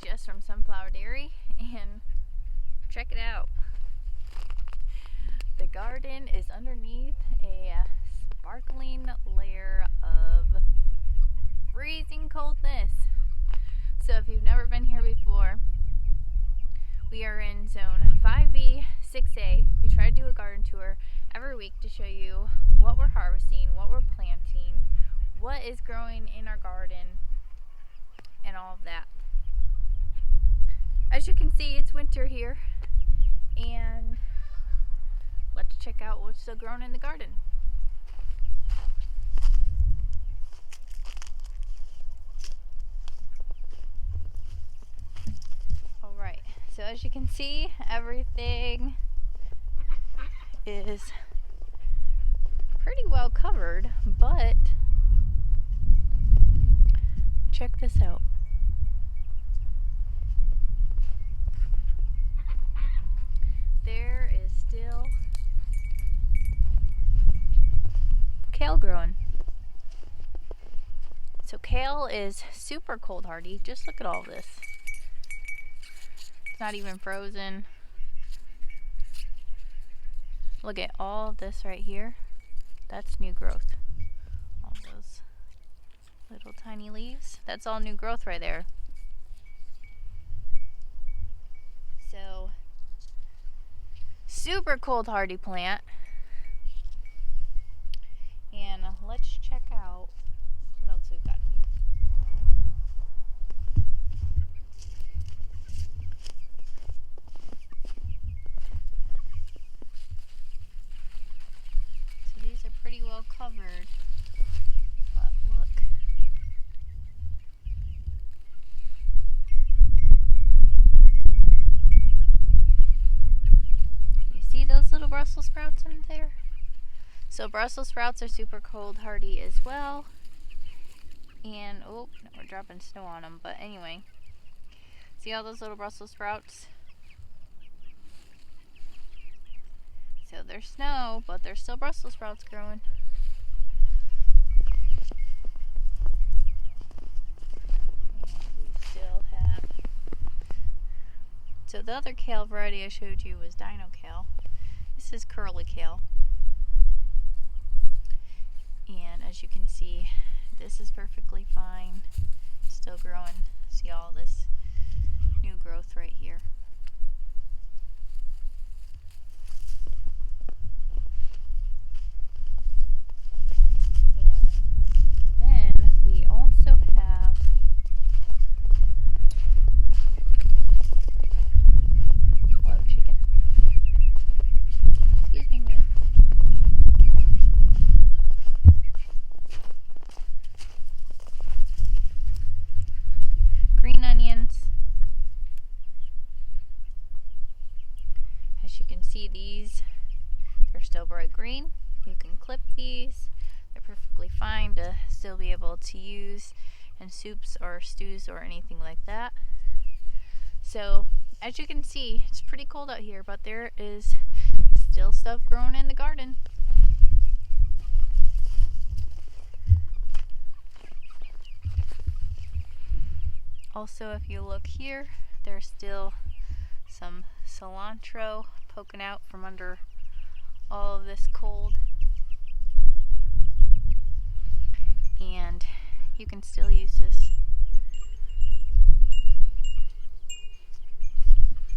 Jess from Sunflower Dairy, and check it out. The garden is underneath a sparkling layer of freezing coldness. So if you've never been here before, we are in zone 5B, 6A. We try to do a garden tour every week to show you what we're harvesting, what we're planting, what is growing in our garden, and all of that. As you can see, it's winter here, and let's check out what's still growing in the garden. Alright, so as you can see, everything is pretty well covered, but check this out. There is still kale growing. So kale is super cold hardy. Just look at all this. It's not even frozen. Look at all of this right here. That's new growth. All those little tiny leaves. That's all new growth right there. So super cold hardy plant. And let's check out what else we've got here. So these are pretty well covered, but look. See those little Brussels sprouts in there? So Brussels sprouts are super cold hardy as well. And oh, no, we're dropping snow on them. But anyway, see all those little Brussels sprouts? So there's snow, but there's still Brussels sprouts growing. And we still have. So the other kale variety I showed you was Dino Kale. This is curly kale. And as you can see, this is perfectly fine. It's still growing. See all this new growth right here. And then we also have hello, chicken. Excuse me, ma'am. Green onions. As you can see, these, they're still bright green. You can clip these. They're perfectly fine to still be able to use in soups or stews or anything like that. So as you can see, it's pretty cold out here, but there is still stuff growing in the garden. Also, if you look here, there's still some cilantro poking out from under all of this cold. And you can still use this.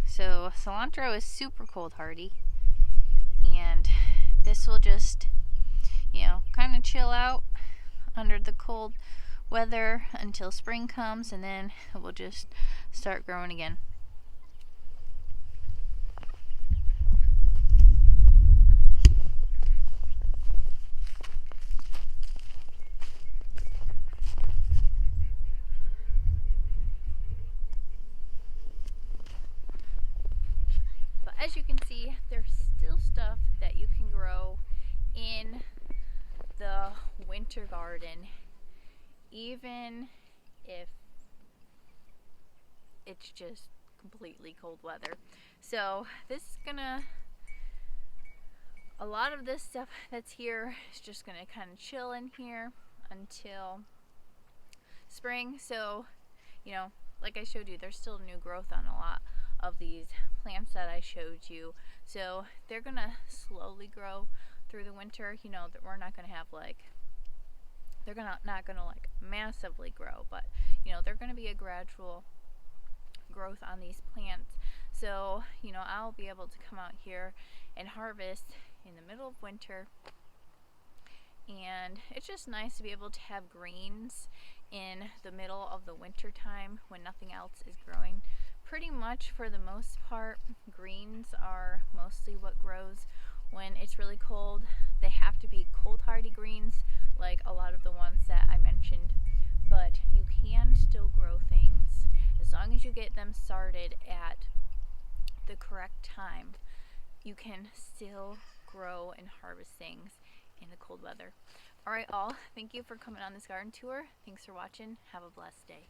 So cilantro is super cold hardy, and this will just, kind of chill out under the cold weather until spring comes, and then it will just start growing again. But as you can see, there's still stuff that you can grow in the winter garden, even if it's just completely cold weather. So this is a lot of this stuff that's here is just gonna kind of chill in here until spring. So like I showed you, there's still new growth on a lot of these plants that I showed you. So they're gonna slowly grow through the winter. You know, that we're not gonna have like, they're not gonna like massively grow, but you know, they're gonna be a gradual growth on these plants. So, you know, I'll be able to come out here and harvest in the middle of winter. And it's just nice to be able to have greens in the middle of the winter time when nothing else is growing. Pretty much for the most part, greens are mostly what grows when it's really cold. They have to be cold hardy greens like a lot of the ones that I mentioned, but you can still grow things as long as you get them started at the correct time. You can still grow and harvest things in the cold weather. Alright all, thank you for coming on this garden tour. Thanks for watching. Have a blessed day.